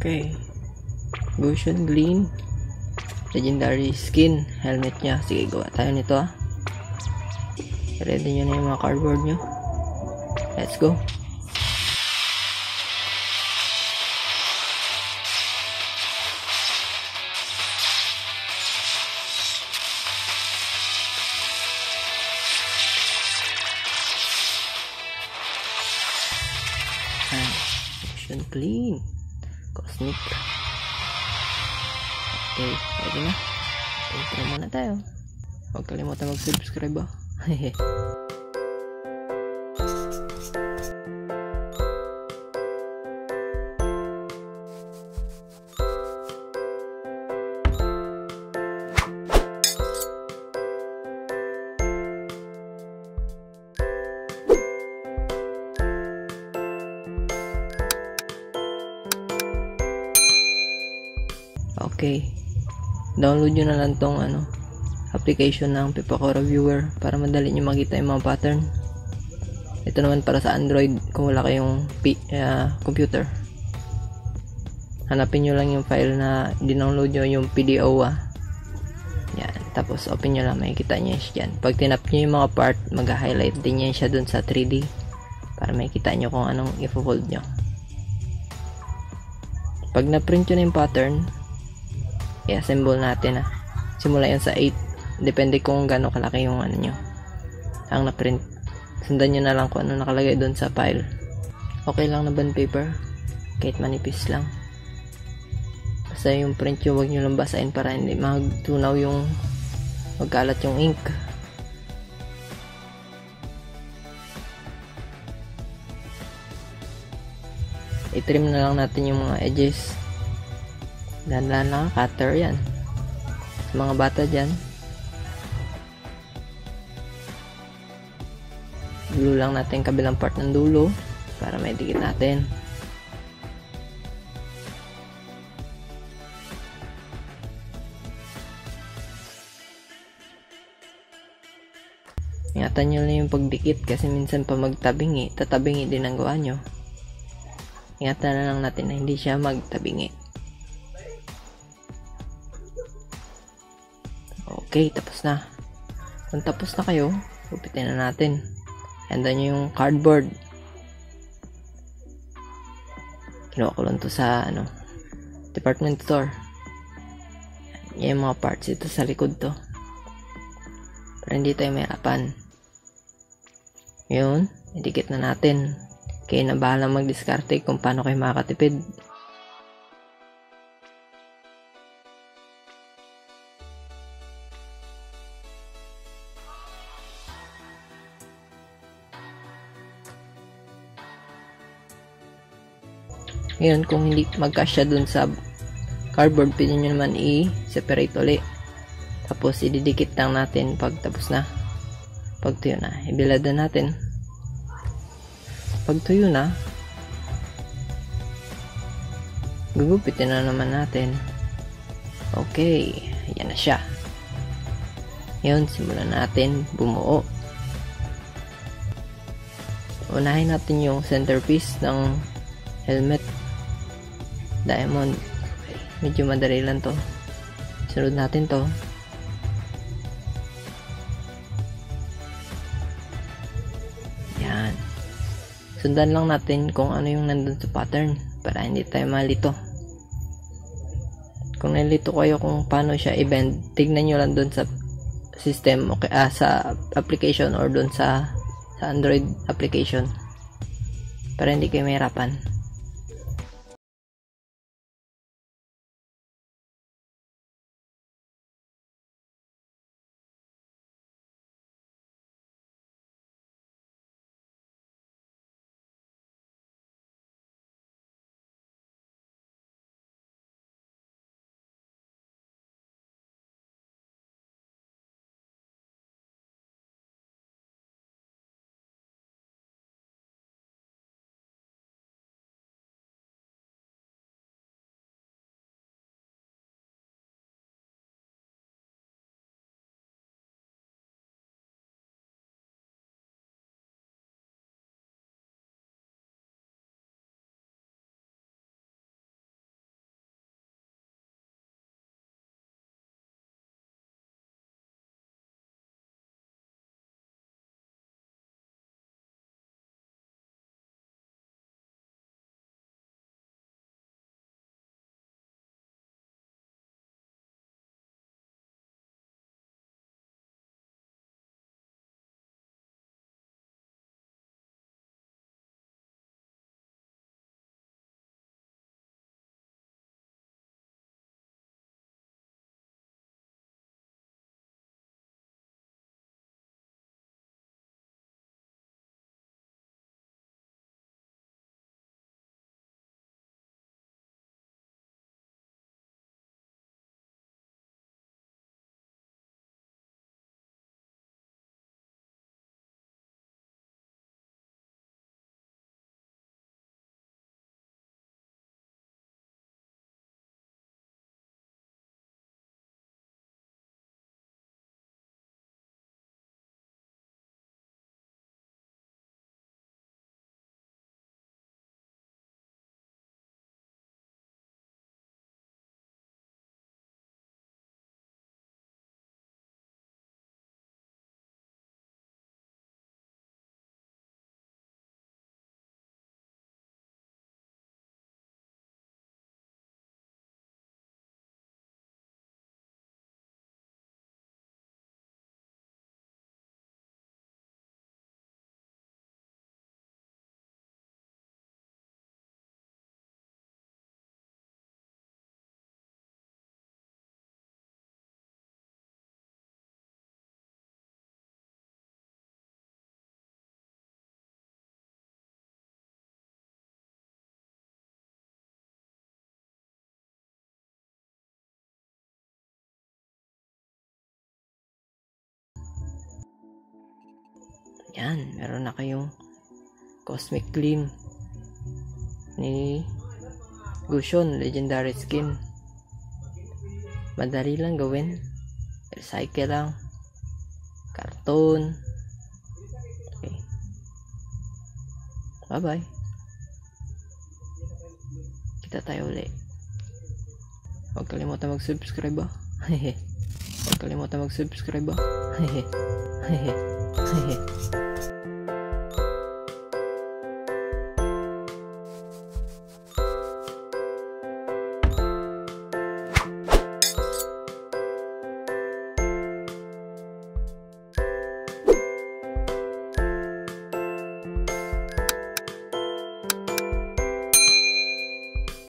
Okay. Goshen Green. Legendary skin. Helmet niya. Sige, gawa tayo nito ah. Ready nyo na yung mga cardboard nyo. Let's go. Goshen Clean. Cosmic. Okay, ready na. Intro muna tayo. Huwag kalimutan mag-subscribe ah. Hehe. Okay, download nyo na lang tong application ng Pipakora Viewer para madali nyo makita yung mga pattern. Ito naman para sa Android kung wala kayong computer. Hanapin nyo lang yung file na dinownload nyo, yung PDO yan, tapos open nyo lang, makikita nyo yan. Pag tinap nyo yung mga part, mag-highlight din yan siya dun sa 3D para makikita nyo kung anong i-fold nyo. Pag na-print nyo na yung pattern, i-assemble natin simula yan sa 8, depende kung gaano kalaki yung nyo ang na-print. Sundan nyo na lang kung ano nakalagay doon sa file. Okay lang na bond paper, kahit manipis lang, basta yung print nyo wag nyo lang basahin para hindi magtunaw yung magkalat yung ink. I-trim na lang natin yung mga edges. Dahan-dahan lang, cutter yan. Sa mga bata dyan, glue lang natin kabilang part ng dulo para may dikit natin. Ingatan nyo lang yung pagdikit kasi minsan pa magtabingi, tatabingi din ang gawa nyo. Ingatan na lang natin na hindi siya magtabingi. Okay, tapos na. Kung tapos na kayo, gupitin na natin. Handa nyo yung cardboard. Kinuha ko lang to sa department store. Yan yung mga parts ito sa likod to para hindi tayo mahirapan. Yun, idikit na natin. Kayo na bahala mag-diskarte kung paano kayo makakatipid. Ngayon, kung hindi magkasya dun sa cardboard, pwede nyo naman i-separate ulit. Tapos, ididikit lang natin pag tapos na. Pag tuyo na, ibilad na natin. Pag tuyo na, gugupitin na naman natin. Okay, yan na siya. Ngayon, simulan natin bumuo. Unahin natin yung centerpiece ng helmet. Diamond. Medyo madali lang to. Sunod natin to. Yan. Sundan lang natin kung ano yung nandun sa pattern para hindi tayo malito. Kung nalito kayo kung paano siya i-bend, tignan nyo lang dun sa system, okay, sa application or dun sa Android application para hindi kayo mahirapan. Yan, meron na kayong Cosmic Gleam ni Gusion, legendary skin. Madali lang gawin, recycle lang, karton. Okay, bye bye, kita tayo ulit. Huwag kalimutan mag-subscribe ba. Huwag kalimutan mag-subscribe ba.